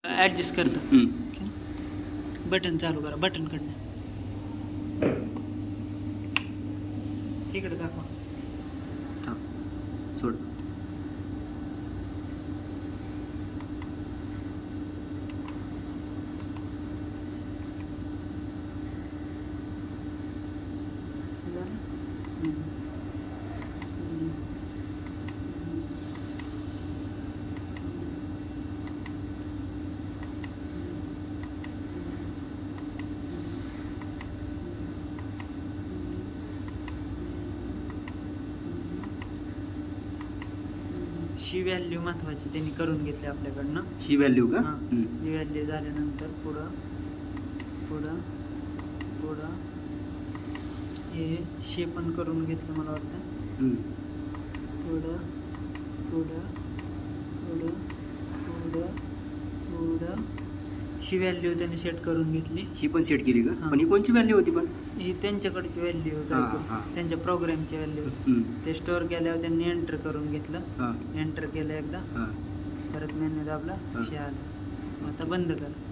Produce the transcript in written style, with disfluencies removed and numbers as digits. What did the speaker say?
Adjust करतं. Button चालू करा, बटनकडनं इकडे दाखवा. सोड. शी व्हॅल्यू महत्वाची त्यांनी करून घेतली आपल्याकडनं. शी व्हॅल्यू का? ही व्हॅल्यू झाल्यानंतर पुढं पुढं पुढं हे शे पण करून घेतलं मला वाटतं. पुढं पुढं पुढं पुढं पुढं शी व्हॅल्यू त्यांनी सेट करून घेतली. ही पण सेट केली का? पण ही कोणची व्हॅल्यू होती? पण ही त्यांच्याकडची व्हॅल्यू त्यांच्या प्रोग्रामची व्हॅल्यू. ते स्टोअर केल्यावर त्यांनी एंटर करून घेतलं. एंटर केलं एकदा, परत मेन्यू दाबला, शे आलं. आता बंद करा.